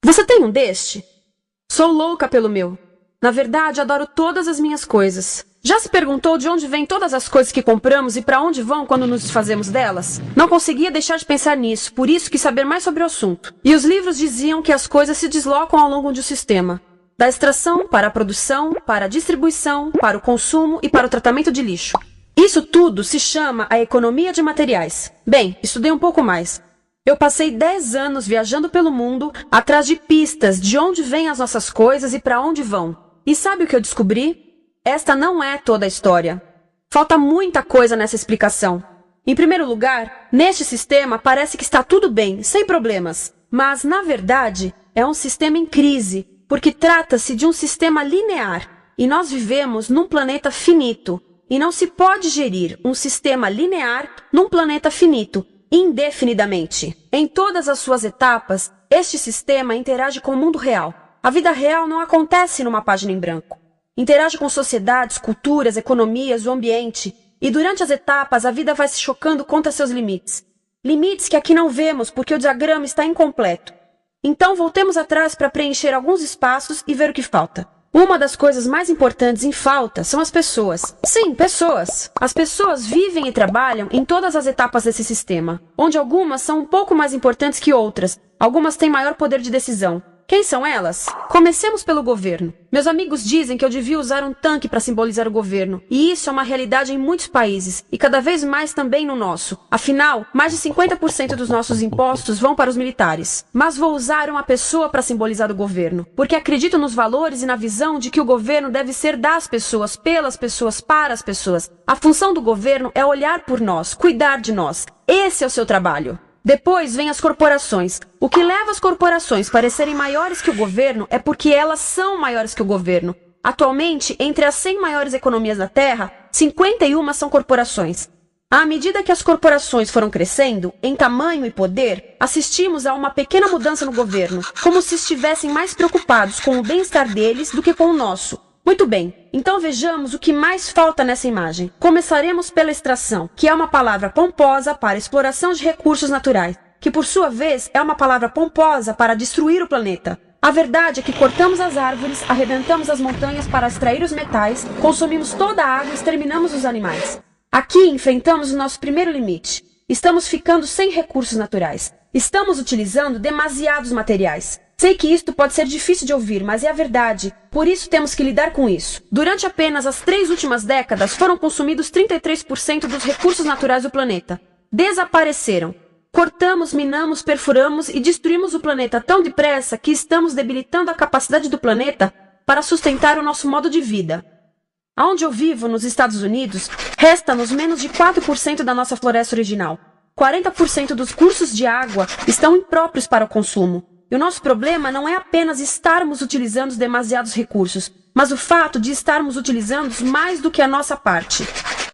Você tem um deste? Sou louca pelo meu. Na verdade, adoro todas as minhas coisas. Já se perguntou de onde vêm todas as coisas que compramos e para onde vão quando nos desfazemos delas? Não conseguia deixar de pensar nisso, por isso quis saber mais sobre o assunto. E os livros diziam que as coisas se deslocam ao longo de um sistema. Da extração, para a produção, para a distribuição, para o consumo e para o tratamento de lixo. Isso tudo se chama a economia de materiais. Bem, estudei um pouco mais. Eu passei 10 anos viajando pelo mundo, atrás de pistas de onde vêm as nossas coisas e para onde vão. E sabe o que eu descobri? Esta não é toda a história. Falta muita coisa nessa explicação. Em primeiro lugar, neste sistema parece que está tudo bem, sem problemas. Mas, na verdade, é um sistema em crise, porque trata-se de um sistema linear. E nós vivemos num planeta finito. E não se pode gerir um sistema linear num planeta finito, indefinidamente. Em todas as suas etapas, este sistema interage com o mundo real. A vida real não acontece numa página em branco. Interage com sociedades, culturas, economias, o ambiente. E durante as etapas, a vida vai se chocando contra seus limites. Limites que aqui não vemos porque o diagrama está incompleto. Então voltemos atrás para preencher alguns espaços e ver o que falta. Uma das coisas mais importantes em falta são as pessoas. Sim, pessoas. As pessoas vivem e trabalham em todas as etapas desse sistema, onde algumas são um pouco mais importantes que outras. Algumas têm maior poder de decisão. Quem são elas? Comecemos pelo governo. Meus amigos dizem que eu devia usar um tanque para simbolizar o governo. E isso é uma realidade em muitos países, e cada vez mais também no nosso. Afinal, mais de 50% dos nossos impostos vão para os militares. Mas vou usar uma pessoa para simbolizar o governo, porque acredito nos valores e na visão de que o governo deve ser das pessoas, pelas pessoas, para as pessoas. A função do governo é olhar por nós, cuidar de nós. Esse é o seu trabalho. Depois vem as corporações. O que leva as corporações a parecerem maiores que o governo é porque elas são maiores que o governo. Atualmente, entre as 100 maiores economias da Terra, 51 são corporações. À medida que as corporações foram crescendo, em tamanho e poder, assistimos a uma pequena mudança no governo, como se estivessem mais preocupados com o bem-estar deles do que com o nosso. Muito bem, então vejamos o que mais falta nessa imagem. Começaremos pela extração, que é uma palavra pomposa para exploração de recursos naturais, que por sua vez é uma palavra pomposa para destruir o planeta. A verdade é que cortamos as árvores, arrebentamos as montanhas para extrair os metais, consumimos toda a água e exterminamos os animais. Aqui enfrentamos o nosso primeiro limite. Estamos ficando sem recursos naturais. Estamos utilizando demasiados materiais. Sei que isto pode ser difícil de ouvir, mas é a verdade. Por isso temos que lidar com isso. Durante apenas as 3 últimas décadas, foram consumidos 33% dos recursos naturais do planeta. Desapareceram. Cortamos, minamos, perfuramos e destruímos o planeta tão depressa que estamos debilitando a capacidade do planeta para sustentar o nosso modo de vida. Onde eu vivo, nos Estados Unidos, resta-nos menos de 4% da nossa floresta original. 40% dos cursos de água estão impróprios para o consumo. E o nosso problema não é apenas estarmos utilizando demasiados recursos, mas o fato de estarmos utilizando mais do que a nossa parte.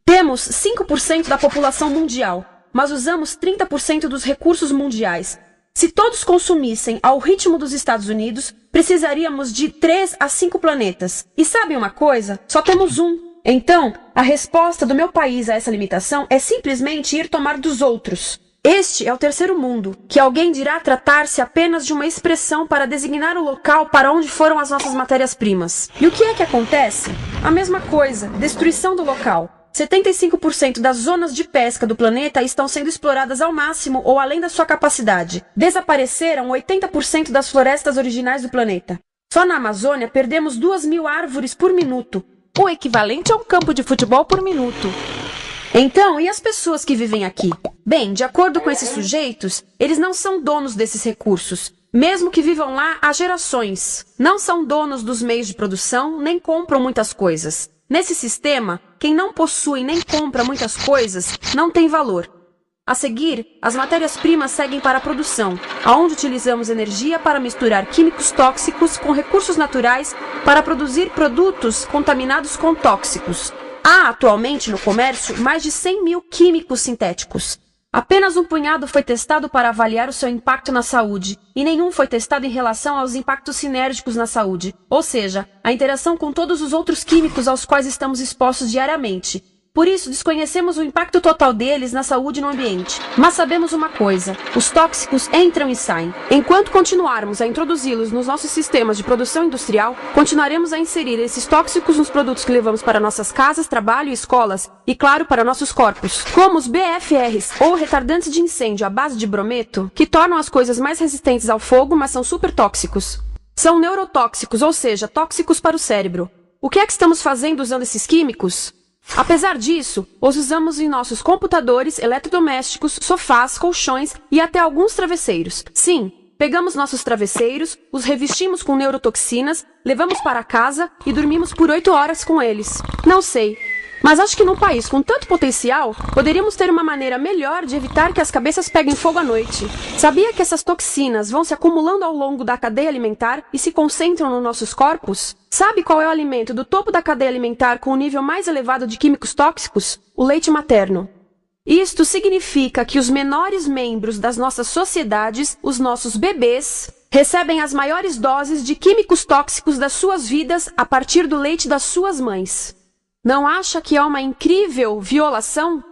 Temos 5% da população mundial, mas usamos 30% dos recursos mundiais. Se todos consumissem ao ritmo dos Estados Unidos, precisaríamos de 3 a 5 planetas. E sabem uma coisa? Só temos um. Então, a resposta do meu país a essa limitação é simplesmente ir tomar dos outros. Este é o terceiro mundo, que alguém dirá tratar-se apenas de uma expressão para designar o local para onde foram as nossas matérias-primas. E o que é que acontece? A mesma coisa, destruição do local. 75% das zonas de pesca do planeta estão sendo exploradas ao máximo ou além da sua capacidade. Desapareceram 80% das florestas originais do planeta. Só na Amazônia perdemos 2.000 árvores por minuto, o equivalente a um campo de futebol por minuto. Então, e as pessoas que vivem aqui? Bem, de acordo com esses sujeitos, eles não são donos desses recursos. Mesmo que vivam lá há gerações. Não são donos dos meios de produção, nem compram muitas coisas. Nesse sistema, quem não possui nem compra muitas coisas não tem valor. A seguir, as matérias-primas seguem para a produção, aonde utilizamos energia para misturar químicos tóxicos com recursos naturais para produzir produtos contaminados com tóxicos. Há atualmente no comércio mais de 100.000 químicos sintéticos. Apenas um punhado foi testado para avaliar o seu impacto na saúde, e nenhum foi testado em relação aos impactos sinérgicos na saúde, ou seja, a interação com todos os outros químicos aos quais estamos expostos diariamente. Por isso, desconhecemos o impacto total deles na saúde e no ambiente. Mas sabemos uma coisa: os tóxicos entram e saem. Enquanto continuarmos a introduzi-los nos nossos sistemas de produção industrial, continuaremos a inserir esses tóxicos nos produtos que levamos para nossas casas, trabalho e escolas, e claro, para nossos corpos. Como os BFRs, ou retardantes de incêndio à base de brometo, que tornam as coisas mais resistentes ao fogo, mas são super tóxicos. São neurotóxicos, ou seja, tóxicos para o cérebro. O que é que estamos fazendo usando esses químicos? Apesar disso, os usamos em nossos computadores, eletrodomésticos, sofás, colchões e até alguns travesseiros. Sim, pegamos nossos travesseiros, os revestimos com neurotoxinas, levamos para casa e dormimos por 8 horas com eles. Não sei, mas acho que num país com tanto potencial, poderíamos ter uma maneira melhor de evitar que as cabeças peguem fogo à noite. Sabia que essas toxinas vão se acumulando ao longo da cadeia alimentar e se concentram nos nossos corpos? Sabe qual é o alimento do topo da cadeia alimentar com o nível mais elevado de químicos tóxicos? O leite materno. Isto significa que os menores membros das nossas sociedades, os nossos bebês, recebem as maiores doses de químicos tóxicos das suas vidas a partir do leite das suas mães. Não acha que é uma incrível violação?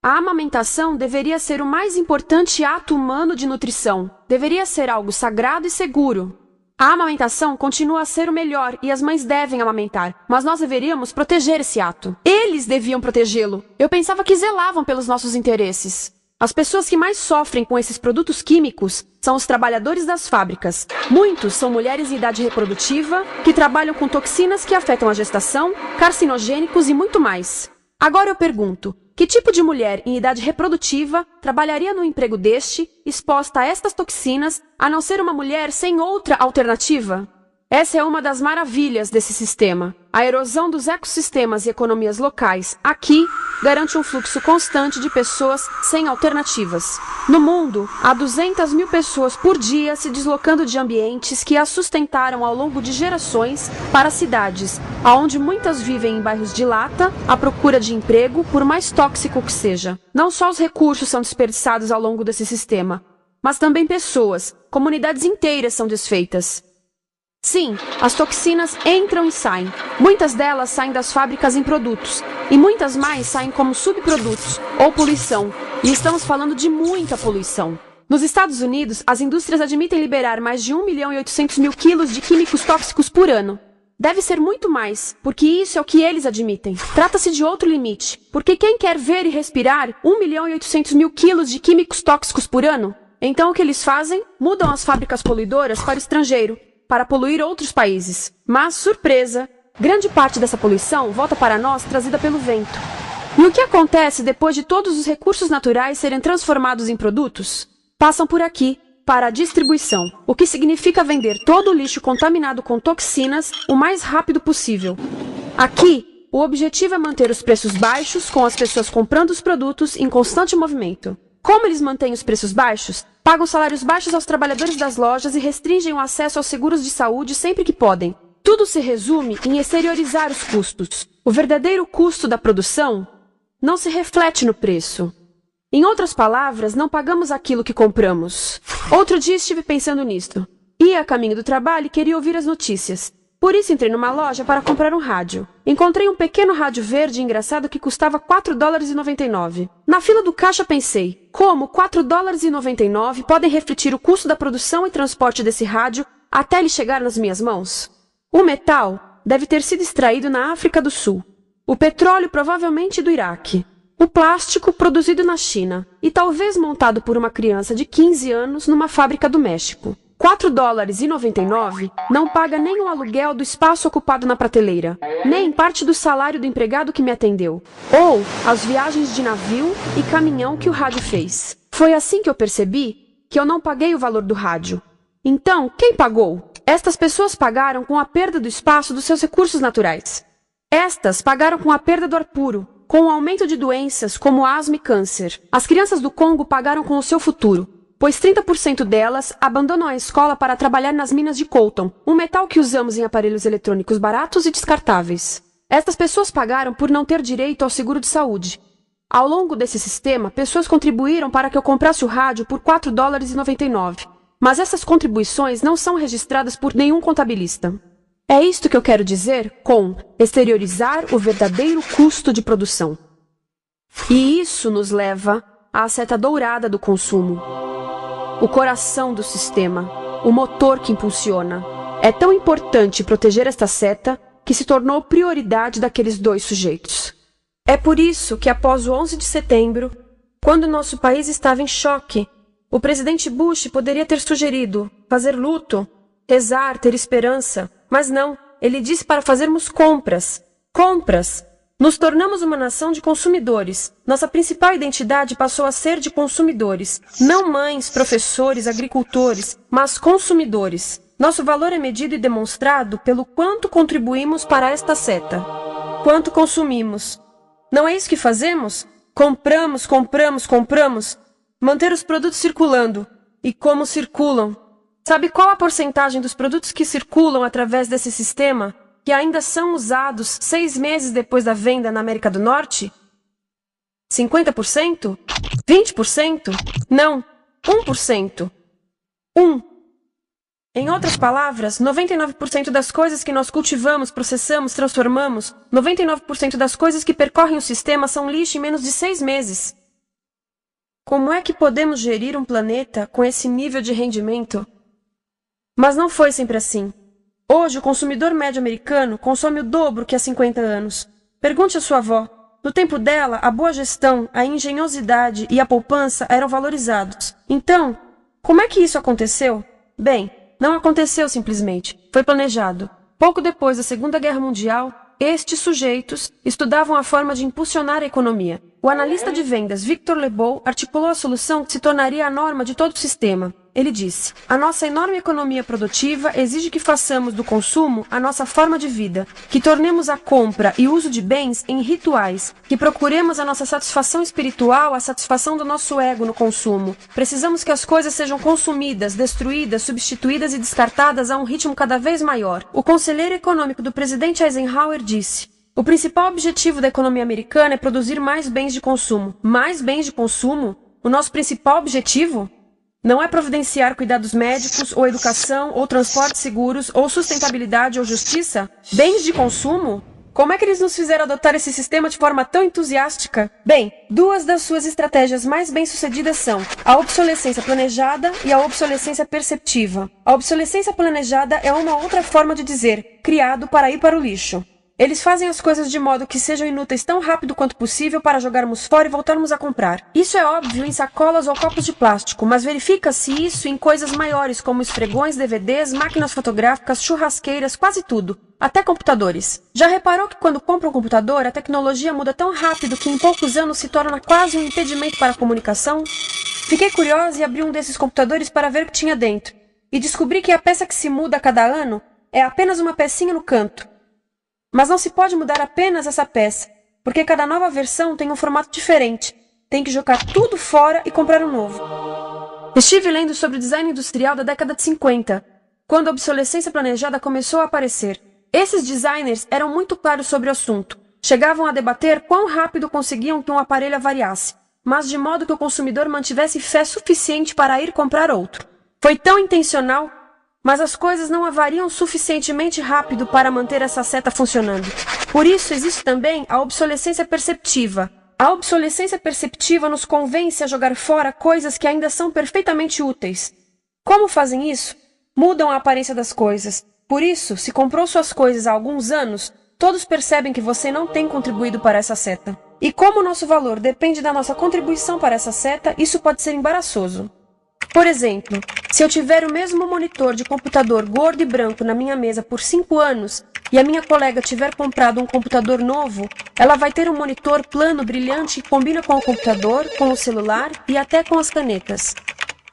A amamentação deveria ser o mais importante ato humano de nutrição. Deveria ser algo sagrado e seguro. A amamentação continua a ser o melhor e as mães devem amamentar, mas nós deveríamos proteger esse ato. Eles deviam protegê-lo. Eu pensava que zelavam pelos nossos interesses. As pessoas que mais sofrem com esses produtos químicos são os trabalhadores das fábricas. Muitos são mulheres em idade reprodutiva, que trabalham com toxinas que afetam a gestação, carcinogênicos e muito mais. Agora eu pergunto, que tipo de mulher em idade reprodutiva trabalharia num emprego deste, exposta a estas toxinas, a não ser uma mulher sem outra alternativa? Essa é uma das maravilhas desse sistema. A erosão dos ecossistemas e economias locais aqui garante um fluxo constante de pessoas sem alternativas. No mundo, há 200 mil pessoas por dia se deslocando de ambientes que as sustentaram ao longo de gerações para cidades, onde muitas vivem em bairros de lata, à procura de emprego, por mais tóxico que seja. Não só os recursos são desperdiçados ao longo desse sistema, mas também pessoas, comunidades inteiras são desfeitas. Sim, as toxinas entram e saem. Muitas delas saem das fábricas em produtos, e muitas mais saem como subprodutos, ou poluição. E estamos falando de muita poluição. Nos Estados Unidos, as indústrias admitem liberar mais de 1.800.000 quilos de químicos tóxicos por ano. Deve ser muito mais, porque isso é o que eles admitem. Trata-se de outro limite, porque quem quer ver e respirar 1.800.000 quilos de químicos tóxicos por ano? Então o que eles fazem? Mudam as fábricas poluidoras para o estrangeiro, para poluir outros países. Mas, surpresa, grande parte dessa poluição volta para nós trazida pelo vento. E o que acontece depois de todos os recursos naturais serem transformados em produtos? Passam por aqui, para a distribuição, o que significa vender todo o lixo contaminado com toxinas o mais rápido possível. Aqui, o objetivo é manter os preços baixos, com as pessoas comprando os produtos em constante movimento. Como eles mantêm os preços baixos? Pagam salários baixos aos trabalhadores das lojas e restringem o acesso aos seguros de saúde sempre que podem. Tudo se resume em exteriorizar os custos. O verdadeiro custo da produção não se reflete no preço. Em outras palavras, não pagamos aquilo que compramos. Outro dia estive pensando nisto. Ia a caminho do trabalho e queria ouvir as notícias. Por isso entrei numa loja para comprar um rádio. Encontrei um pequeno rádio verde engraçado que custava $4,99. Na fila do caixa pensei, como $4,99 podem refletir o custo da produção e transporte desse rádio até ele chegar nas minhas mãos? O metal deve ter sido extraído na África do Sul. O petróleo provavelmente do Iraque. O plástico produzido na China e talvez montado por uma criança de 15 anos numa fábrica do México. $4,99 não paga nem o aluguel do espaço ocupado na prateleira, nem parte do salário do empregado que me atendeu, ou as viagens de navio e caminhão que o rádio fez. Foi assim que eu percebi que eu não paguei o valor do rádio. Então, quem pagou? Estas pessoas pagaram com a perda do espaço dos seus recursos naturais. Estas pagaram com a perda do ar puro, com o aumento de doenças como asma e câncer. As crianças do Congo pagaram com o seu futuro, pois 30% delas abandonam a escola para trabalhar nas minas de coltan, um metal que usamos em aparelhos eletrônicos baratos e descartáveis. Estas pessoas pagaram por não ter direito ao seguro de saúde. Ao longo desse sistema, pessoas contribuíram para que eu comprasse o rádio por $4,99. Mas essas contribuições não são registradas por nenhum contabilista. É isto que eu quero dizer com exteriorizar o verdadeiro custo de produção. E isso nos leva à seta dourada do consumo. O coração do sistema, o motor que impulsiona. É tão importante proteger esta seta que se tornou prioridade daqueles dois sujeitos. É por isso que após o 11 de setembro, quando nosso país estava em choque, o presidente Bush poderia ter sugerido fazer luto, rezar, ter esperança, mas não, ele disse para fazermos compras. Compras! Nos tornamos uma nação de consumidores. Nossa principal identidade passou a ser de consumidores. Não mães, professores, agricultores, mas consumidores. Nosso valor é medido e demonstrado pelo quanto contribuímos para esta seta. Quanto consumimos. Não é isso que fazemos? Compramos, compramos, compramos. Manter os produtos circulando. E como circulam? Sabe qual a porcentagem dos produtos que circulam através desse sistema que ainda são usados 6 meses depois da venda na América do Norte? 50%? 20%? Não, 1%. 1. Em outras palavras, 99% das coisas que nós cultivamos, processamos, transformamos, 99% das coisas que percorrem o sistema são lixo em menos de 6 meses. Como é que podemos gerir um planeta com esse nível de rendimento? Mas não foi sempre assim. Hoje, o consumidor médio americano consome o dobro que há 50 anos. Pergunte à sua avó. No tempo dela, a boa gestão, a engenhosidade e a poupança eram valorizados. Então, como é que isso aconteceu? Bem, não aconteceu simplesmente. Foi planejado. Pouco depois da Segunda Guerra Mundial, estes sujeitos estudavam a forma de impulsionar a economia. O analista de vendas Victor Lebow articulou a solução que se tornaria a norma de todo o sistema. Ele disse: a nossa enorme economia produtiva exige que façamos do consumo a nossa forma de vida, que tornemos a compra e uso de bens em rituais, que procuremos a nossa satisfação espiritual, a satisfação do nosso ego no consumo. Precisamos que as coisas sejam consumidas, destruídas, substituídas e descartadas a um ritmo cada vez maior. O conselheiro econômico do presidente Eisenhower disse: o principal objetivo da economia americana é produzir mais bens de consumo. Mais bens de consumo? O nosso principal objetivo? Não é providenciar cuidados médicos, ou educação, ou transportes seguros, ou sustentabilidade, ou justiça? Bens de consumo? Como é que eles nos fizeram adotar esse sistema de forma tão entusiástica? Bem, 2 das suas estratégias mais bem-sucedidas são a obsolescência planejada e a obsolescência perceptiva. A obsolescência planejada é uma outra forma de dizer criado para ir para o lixo. Eles fazem as coisas de modo que sejam inúteis tão rápido quanto possível para jogarmos fora e voltarmos a comprar. Isso é óbvio em sacolas ou copos de plástico, mas verifica-se isso em coisas maiores como esfregões, DVDs, máquinas fotográficas, churrasqueiras, quase tudo. Até computadores. Já reparou que quando compra um computador, a tecnologia muda tão rápido que em poucos anos se torna quase um impedimento para a comunicação? Fiquei curiosa e abri um desses computadores para ver o que tinha dentro. E descobri que a peça que se muda a cada ano é apenas uma pecinha no canto. Mas não se pode mudar apenas essa peça, porque cada nova versão tem um formato diferente. Tem que jogar tudo fora e comprar um novo. Estive lendo sobre o design industrial da década de 50, quando a obsolescência planejada começou a aparecer. Esses designers eram muito claros sobre o assunto. Chegavam a debater quão rápido conseguiam que um aparelho avariasse, mas de modo que o consumidor mantivesse fé suficiente para ir comprar outro. Foi tão intencional, mas as coisas não avariam suficientemente rápido para manter essa seta funcionando. Por isso existe também a obsolescência perceptiva. A obsolescência perceptiva nos convence a jogar fora coisas que ainda são perfeitamente úteis. Como fazem isso? Mudam a aparência das coisas. Por isso, se comprou suas coisas há alguns anos, todos percebem que você não tem contribuído para essa seta. E como o nosso valor depende da nossa contribuição para essa seta, isso pode ser embaraçoso. Por exemplo, se eu tiver o mesmo monitor de computador gordo e branco na minha mesa por 5 anos e a minha colega tiver comprado um computador novo, ela vai ter um monitor plano brilhante que combina com o computador, com o celular e até com as canetas.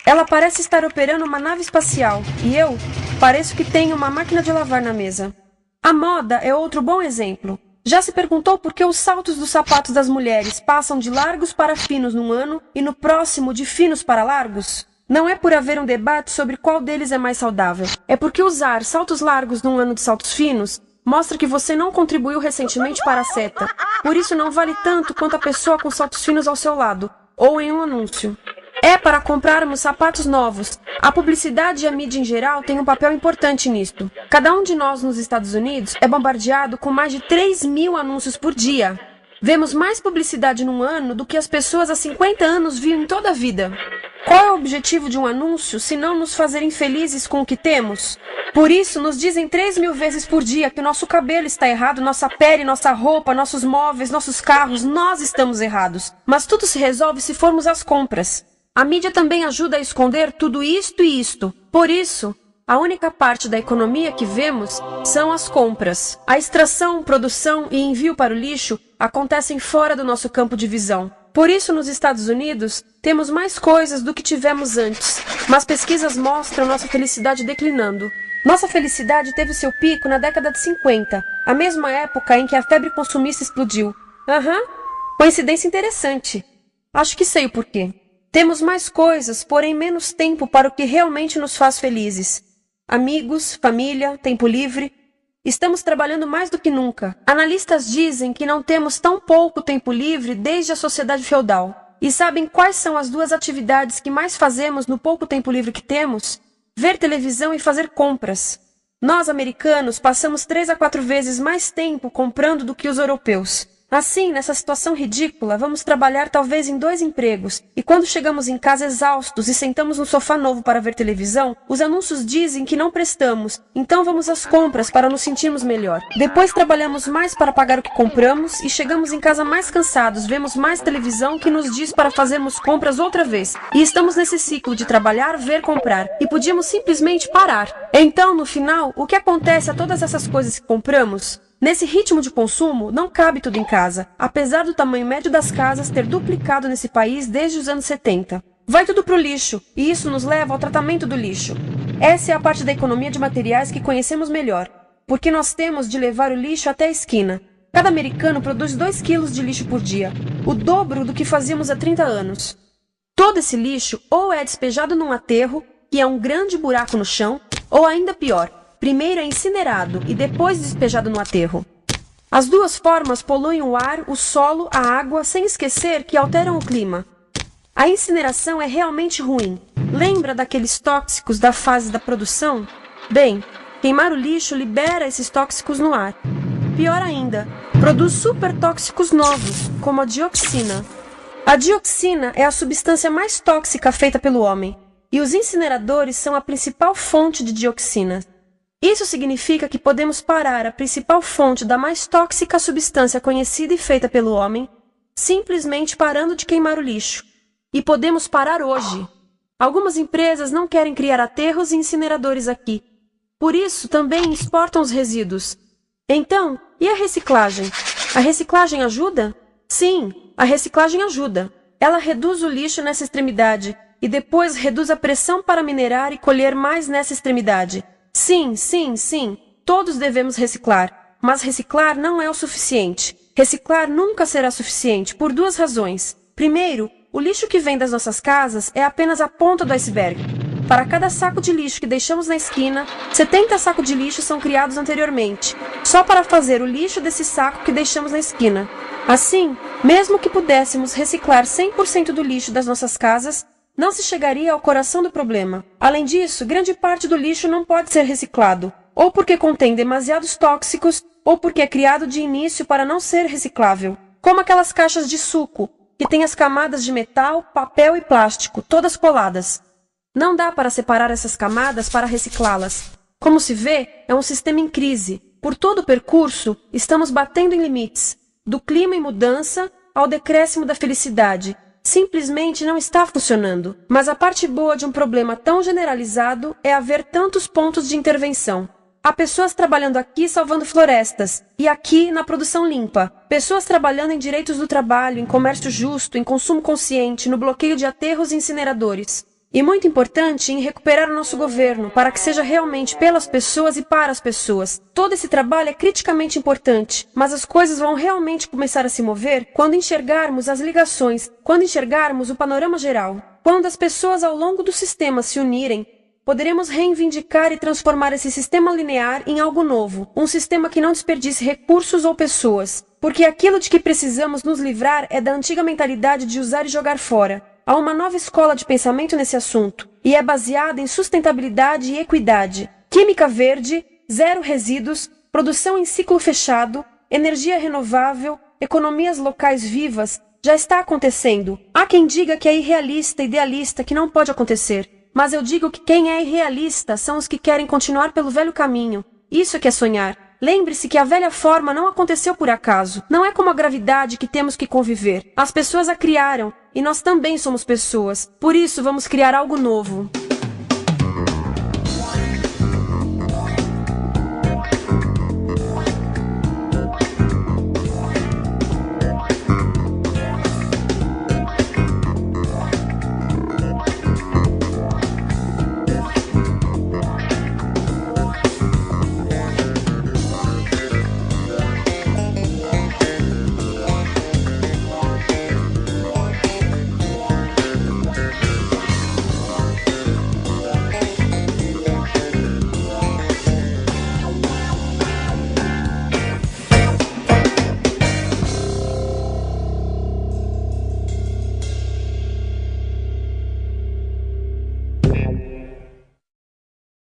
Ela parece estar operando uma nave espacial e eu pareço que tenho uma máquina de lavar na mesa. A moda é outro bom exemplo. Já se perguntou por que os saltos dos sapatos das mulheres passam de largos para finos num ano e no próximo de finos para largos? Não é por haver um debate sobre qual deles é mais saudável. É porque usar saltos largos num ano de saltos finos mostra que você não contribuiu recentemente para a seta. Por isso não vale tanto quanto a pessoa com saltos finos ao seu lado, ou em um anúncio. É para comprarmos sapatos novos. A publicidade e a mídia em geral têm um papel importante nisto. Cada um de nós nos Estados Unidos é bombardeado com mais de 3.000 anúncios por dia. Vemos mais publicidade num ano do que as pessoas há 50 anos viam em toda a vida. Qual é o objetivo de um anúncio, se não nos fazer infelizes com o que temos? Por isso, nos dizem 3.000 vezes por dia que o nosso cabelo está errado, nossa pele, nossa roupa, nossos móveis, nossos carros, nós estamos errados. Mas tudo se resolve se formos às compras. A mídia também ajuda a esconder tudo isto e isto. Por isso, a única parte da economia que vemos são as compras. A extração, produção e envio para o lixo acontecem fora do nosso campo de visão. Por isso, nos Estados Unidos, temos mais coisas do que tivemos antes. Mas pesquisas mostram nossa felicidade declinando. Nossa felicidade teve seu pico na década de 50, a mesma época em que a febre consumista explodiu. Coincidência interessante. Acho que sei o porquê. Temos mais coisas, porém menos tempo para o que realmente nos faz felizes. Amigos, família, tempo livre. Estamos trabalhando mais do que nunca. Analistas dizem que não temos tão pouco tempo livre desde a sociedade feudal. E sabem quais são as duas atividades que mais fazemos no pouco tempo livre que temos? Ver televisão e fazer compras. Nós, americanos, passamos 3 a 4 vezes mais tempo comprando do que os europeus. Assim, nessa situação ridícula, vamos trabalhar talvez em 2 empregos, e quando chegamos em casa exaustos e sentamos no sofá novo para ver televisão, os anúncios dizem que não prestamos, então vamos às compras para nos sentirmos melhor. Depois trabalhamos mais para pagar o que compramos e chegamos em casa mais cansados, vemos mais televisão que nos diz para fazermos compras outra vez. E estamos nesse ciclo de trabalhar, ver, comprar, e podíamos simplesmente parar. Então, no final, o que acontece a todas essas coisas que compramos? Nesse ritmo de consumo, não cabe tudo em casa, apesar do tamanho médio das casas ter duplicado nesse país desde os anos 70. Vai tudo pro lixo, e isso nos leva ao tratamento do lixo. Essa é a parte da economia de materiais que conhecemos melhor, porque nós temos de levar o lixo até a esquina. Cada americano produz 2 quilos de lixo por dia, o dobro do que fazíamos há 30 anos. Todo esse lixo ou é despejado num aterro, que é um grande buraco no chão, ou ainda pior, primeiro é incinerado e depois despejado no aterro. As duas formas poluem o ar, o solo, a água, sem esquecer que alteram o clima. A incineração é realmente ruim. Lembra daqueles tóxicos da fase da produção? Bem, queimar o lixo libera esses tóxicos no ar. Pior ainda, produz supertóxicos novos, como a dioxina. A dioxina é a substância mais tóxica feita pelo homem, e os incineradores são a principal fonte de dioxina. Isso significa que podemos parar a principal fonte da mais tóxica substância conhecida e feita pelo homem, simplesmente parando de queimar o lixo. E podemos parar hoje. Algumas empresas não querem criar aterros e incineradores aqui. Por isso, também exportam os resíduos. Então, e a reciclagem? A reciclagem ajuda? Sim, a reciclagem ajuda. Ela reduz o lixo nessa extremidade e depois reduz a pressão para minerar e colher mais nessa extremidade. Sim, todos devemos reciclar, mas reciclar não é o suficiente. Reciclar nunca será suficiente, por 2 razões. Primeiro, o lixo que vem das nossas casas é apenas a ponta do iceberg. Para cada saco de lixo que deixamos na esquina, 70 sacos de lixo são criados anteriormente, só para fazer o lixo desse saco que deixamos na esquina. Assim, mesmo que pudéssemos reciclar 100% do lixo das nossas casas, não se chegaria ao coração do problema. Além disso, grande parte do lixo não pode ser reciclado, ou porque contém demasiados tóxicos, ou porque é criado de início para não ser reciclável, como aquelas caixas de suco, que têm as camadas de metal, papel e plástico, todas coladas. Não dá para separar essas camadas para reciclá-las. Como se vê, é um sistema em crise. Por todo o percurso, estamos batendo em limites, do clima em mudança ao decréscimo da felicidade. Simplesmente não está funcionando. Mas a parte boa de um problema tão generalizado é haver tantos pontos de intervenção. Há pessoas trabalhando aqui salvando florestas, e aqui na produção limpa. Pessoas trabalhando em direitos do trabalho, em comércio justo, em consumo consciente, no bloqueio de aterros e incineradores. E muito importante, em recuperar o nosso governo, para que seja realmente pelas pessoas e para as pessoas. Todo esse trabalho é criticamente importante, mas as coisas vão realmente começar a se mover quando enxergarmos as ligações, quando enxergarmos o panorama geral. Quando as pessoas ao longo do sistema se unirem, poderemos reivindicar e transformar esse sistema linear em algo novo, um sistema que não desperdice recursos ou pessoas. Porque aquilo de que precisamos nos livrar é da antiga mentalidade de usar e jogar fora. Há uma nova escola de pensamento nesse assunto, e é baseada em sustentabilidade e equidade, química verde, 0 resíduos, produção em ciclo fechado, energia renovável, economias locais vivas, já está acontecendo. Há quem diga que é irrealista, idealista, que não pode acontecer. Mas eu digo que quem é irrealista são os que querem continuar pelo velho caminho. Isso é que é sonhar. Lembre-se que a velha forma não aconteceu por acaso. Não é como a gravidade que temos que conviver. As pessoas a criaram, e nós também somos pessoas. Por isso, vamos criar algo novo.